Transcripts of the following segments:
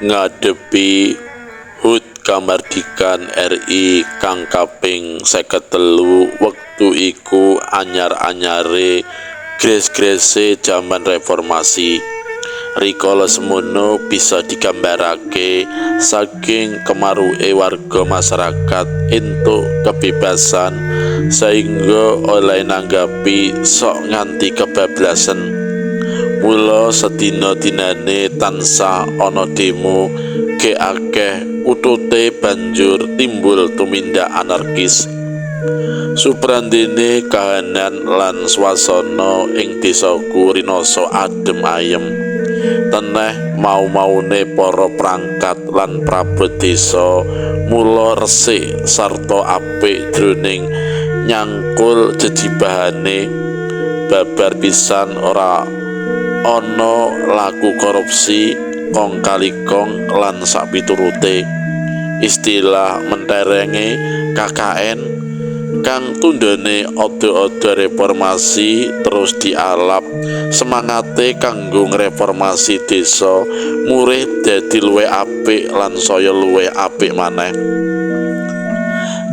ngadepi HUT Kamardikan RI kang kaping 53 wektu iku anyar-anyare gres-grese jaman reformasi. Rikala semono bisa digambarake saking kemaruke warga masyarakat entuk kebebasan sehingga oleh nanggapi sok nganti kebablasan. Mula sedina-dinane tansah ana demo ge akeh utute banjur timbul tumindak anarkis. Suprandene kahanan lan swasana ing desaku rinasa adem ayem. Teneh mau-maune para prangkat lan prabot desa mula resik sarta apik jroning nyangkul jejibahane. Babar pisan ora ana laku korupsi, kong kali kong lan sapiturute. Istilah menterenge KKN kang tundhone odo-odo reformasi terus dialap semangate kanggo ngreformasi desa murih dadi luwih apik lan saya luwih apik maneh.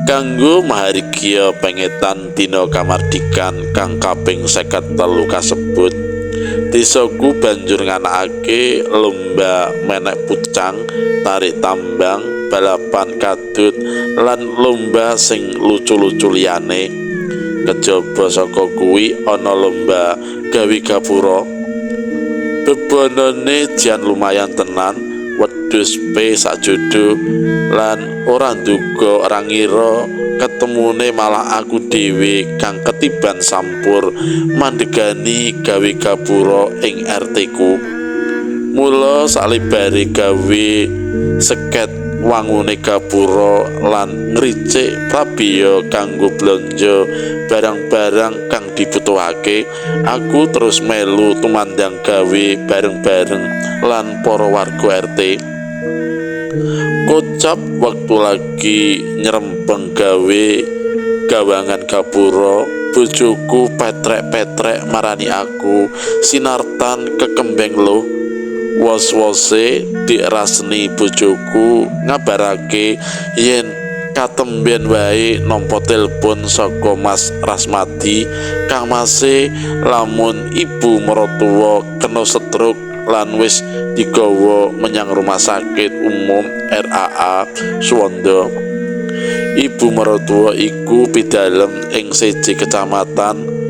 Kanggo mahargya pengetan dina kamardikan kang kaping 53 kasebut, desaku banjur nganakake lomba menek pucang, tarik tambang, balapan kadut lan lomba sing lucu-lucu liyane. Kejaba saka kuwi ana lomba gawe gapura. Bebanane jan lumayan tenan, wedhus pe sakjodo lan ora nduga ora ngira ketemune malah aku dhewe kang ketiban sampur mandhegani gawe gapura ing RT ku. Mula salebare gawe seket wangune gapura lan ngricik prabiya kanggo blanja barang-barang kang dibutuhake, aku terus melu tumandang gawe bareng-bareng lan para warga RT. Kocap waktu lagi nyerempeng gawe gawangan gapura, bojoku petrek-petrek marani aku sinartan kekembeng loh. Was-wase dirasni bojoku ngabarake yen katemben wae nampa telepon saka Mas Rasmadi kang mase lamun ibu mertua kena stroke lan wis digawa menyang rumah sakit umum RAA Suwondo. Ibu mertua iku pidalem ing siji kecamatan.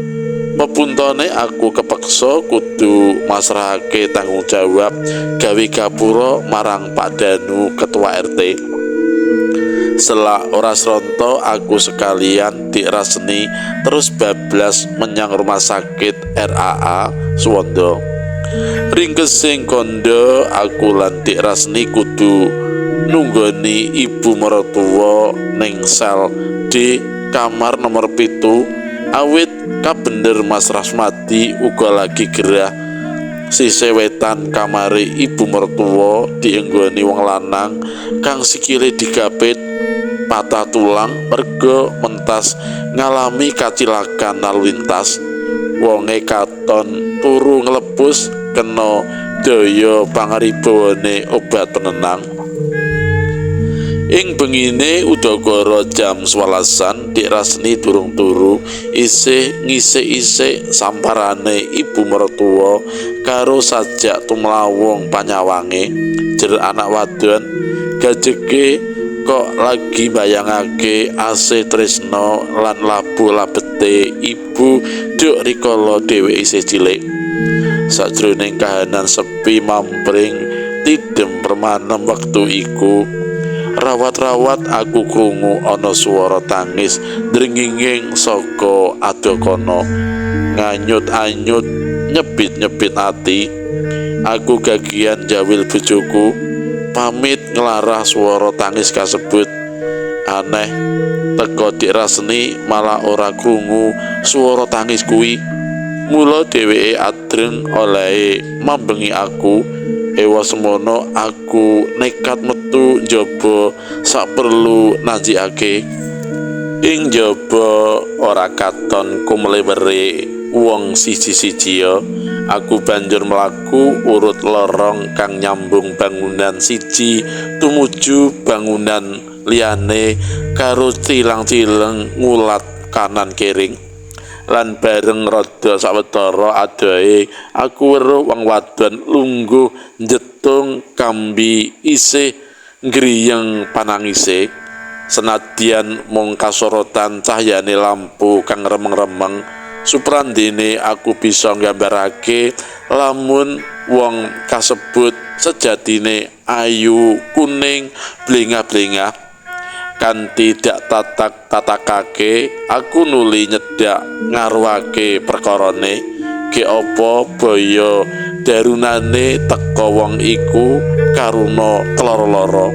Pepuntone aku kepeksa kudu masrahake tanggung jawab gawe gapura marang Pak Danu ketua RT. Selak ora sronto aku sekalian dirasni terus bablas menyang rumah sakit RAA Suwondo. Ringkesing kondo aku lan dirasni kudu nunggoni ibu mertua ning sel D kamar nomor 7 awit kabender Mas Rasmadi uga lagi gerah. Sisih wetan kamare ibu mertua dienggoni wong lanang kang sikile digapit patah tulang merga mentas ngalami kacilakan lalu lintas. Wonge katon turu nglebus kena daya pangaribawane obat penenang. Ing bengine udakara jam 11 dirasni durung turu isih ngisik-isik samparane ibu mertua karo sajak tumlawung panyawange. Jer anak wadon gajeke kok lagi bayangake ase tresno lan labu labete ibu duk rikala dhewe isih cilik. Sajroning kahanan sepi mampring tidem permanem wektu iku, rawat-rawat aku krungu ana swara tangis drenginging saka adokono. Nganyut-anyut nyebit-nyebit ati, aku gagian jawil bojoku pamit nglarah swara tangis kasebut. Aneh teka dirasni malah ora krungu swara tangis kuwi. Mula dheweke adreng olehe mambengi aku. Ewa semono aku nekat metu njaba sak perlu najikake. Ing njaba ora katon kumlewere wong siji-sijia. Aku banjur mlaku urut lorong kang nyambung bangunan siji tumuju bangunan liyane karo cilang-cileng ngulat kanan kiring. Lan bareng rada sawetara adohe aku weruh wong wadon lungguh njetung kambi isih ngriyeng panangise. Senadyan mung kasorotan cahyane lampu kang remeng-remeng, suprandene aku bisa nggambarake lamun wong kasebut sejatine ayu kuning blengah-blengah. Kanthi dak tatakake aku nuli nyedak ngaruhake perkarane, ge apa baya darunane teka wong iku karuna keloro-loro.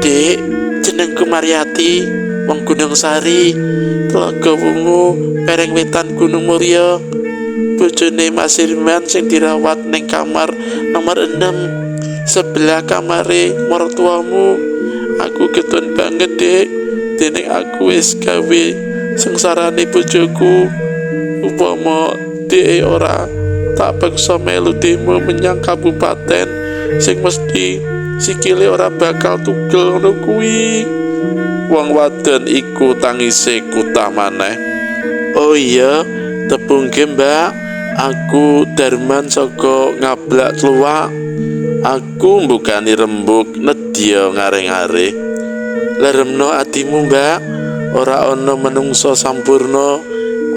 Dik, jenengku Mariati, wong Gunung Sari, Tlaga Wungu, Pereng Wetan Gunung Mulya. Bojone Mas Hirman sing dirawat ning kamar nomor 6 sebelah kamare mertuamu. Aku ketun banget, Dek, dene aku wis gawe sengsarane bojoku. Upama Dek ora tak paksa melu demo menyang kabupaten sing mesti sikile ora bakal tugel ngono kuwi. Wong wadon iku tangise kutah maneh. Oh iya, tepungke Mbak, aku Darman saka Ngablak Kluwak. Aku mbukani rembug nedya ngareng-areng. Leremno atimu Mbak, ora ana menungsa sampurna,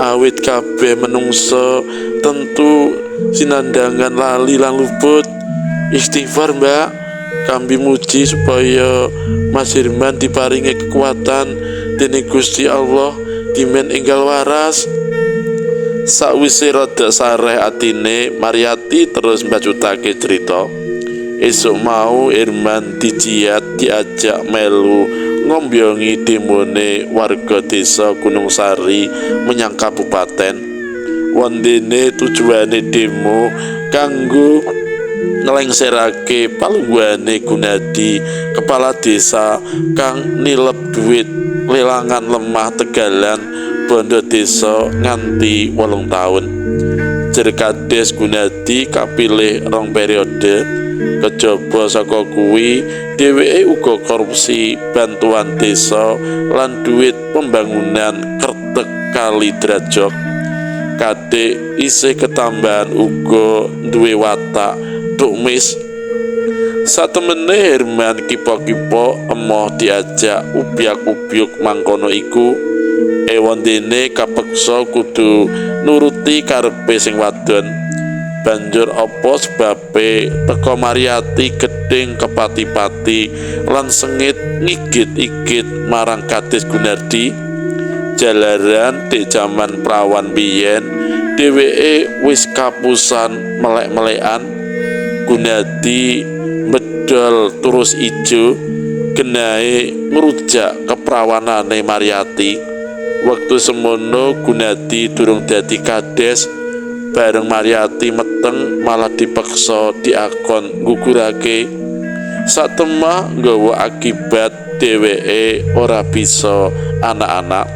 awit kabeh menungsa tentu sinandangan lali lan luput. Istighfar Mbak, kambi muji supaya Mas Hirman diparingi kekuatan dening Gusti Allah dimen enggal waras. Sakwise rada sareh atine, Mariati terus mbacutake cerita. Esuk mau Hirman diajak melu ngombyongi demone warga desa Gunung Sari menyang kabupaten. Wondene tujuane demo kanggo ngelengserake palungguhane Gunadi, kepala desa kang nilep duit lelangan lemah Tegalan bondo desa nganti 8 tahun. Jer Kades Gunadi kapilih 2 periode. Kejaba saka kuwi dheweke uga korupsi bantuan desa lan duit pembangunan kertek kali Drajok. Kadek isih ketambahan uga duwe watak tukmis. Satemene Hirman kipo-kipo emoh diajak ubyak-ubyuk mangkono iku, wondene kapeksa kudu nuruti karepe sing wadon. Banjur apa sebabe teka Mariati gedeng kepati-pati lan sengit ngigit-igit marang Kades Gunardi. Jalaran di jaman prawan biyen dheweke wis kapusan melek-melekan. Gunardi medal terus ijo genahe ngrujak keprawanane Mariati. Wektu semono Gunardi durung dadi kades. Bareng Mariati meteng malah dipeksa diakon ngugurake. Satemah nggawa akibat dheweke ora bisa anak-anak.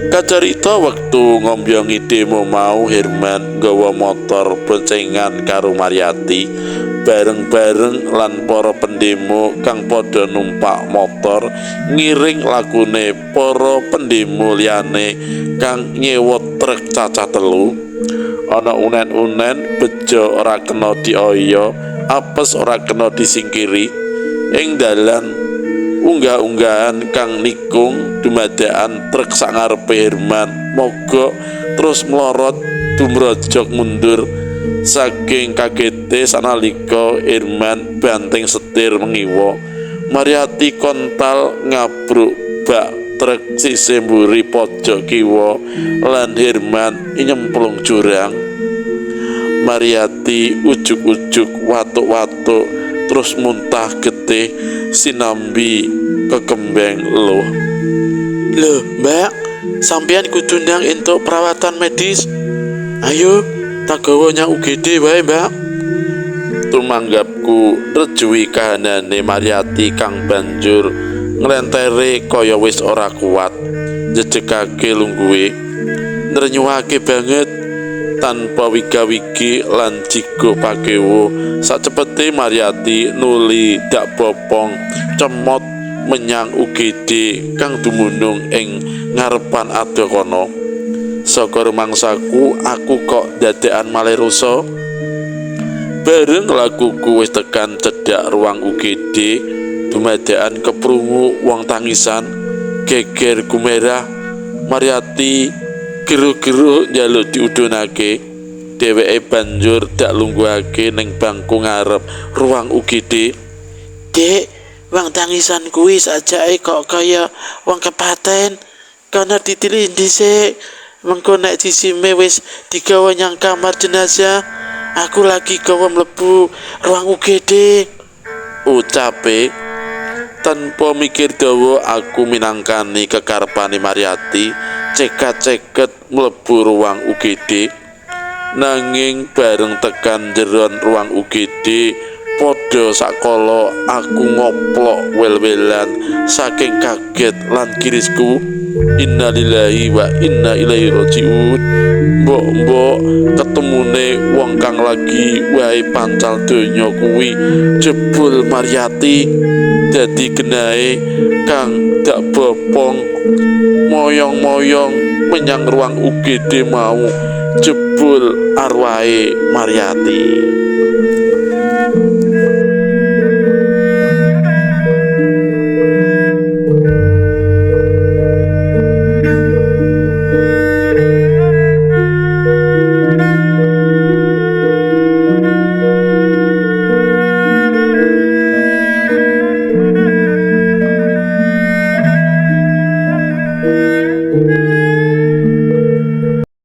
Kacarita wektu ngombyongi demo mau Hirman nggawa motor boncengan karo Mariati bareng-bareng lan para pendemo kang padha numpak motor ngiring lakune para pendemo liyane kang nyewa truk cacah 3. Ana unen-unen bejo ora kena dioyo, apes ora kena disingkiri. Ing dalan unggah-unggahan kang nikung dumadakan truk sak ngarepe Hirman mogok terus melorot dumrojok mundur. Saking kagete sanalika Hirman banting setir mengiwa, Mariati kontal ngabruk bak truk sisih mburi pojok kiwa lan Hirman nyemplung jurang. Mariati ujuk-ujuk watuk-watuk terus muntah getih sinambi kekembeng loh. Loh Mbak, sampeyan kudu ndang entuk perawatan medis. Ayo tak gawa nyang UGD wae Mbak. Tumanggapku rejuwi kahanane Mariati kang banjur nglentere kaya wis ora kuat, jejegake lungguhe. nrenyuhake banget tanpa wika-wiki lan jigo pakewo. Sacepete Mariyati nuli dak bopong cemot menyang UGD kang dumunung ing ngarepan ado kono. Saka rumangsaku aku kok dadekan malih rusa. Bareng lakuku wis tekan cedhak ruang UGD, dumadakan keprungu wong tangisan, geger gumerah. Mariyati gero-gero njaluk diudhunake. Dheweke banjur dak lungguhake ning bangku ngarep ruang UGD. Dek, wong tangisan kuwi sajake kok kaya wong kepaten. Kono ditilih dhisik. Mengko nek disime wis digawa nyang kamar jenazah, aku lagi gawa mlebu ruang UGD. Ucape tanpa mikir dawa aku minangkani kekarepane Mariyati cekat-ceket mlebu ruang UGD. Nanging bareng tekan jeron ruang UGD, padha sakala aku ngoplok wel-welan saking kaget lan kirisku. Innalillahi wa inna ilaihi rajiun. Mbok-mbok ketemune wong kang lagi wae pancal donya kuwi jebul Mariyati dadi genahe kang dak bopong moyong-moyong menyang ruang UGD mau jebul arwahe Mariyati.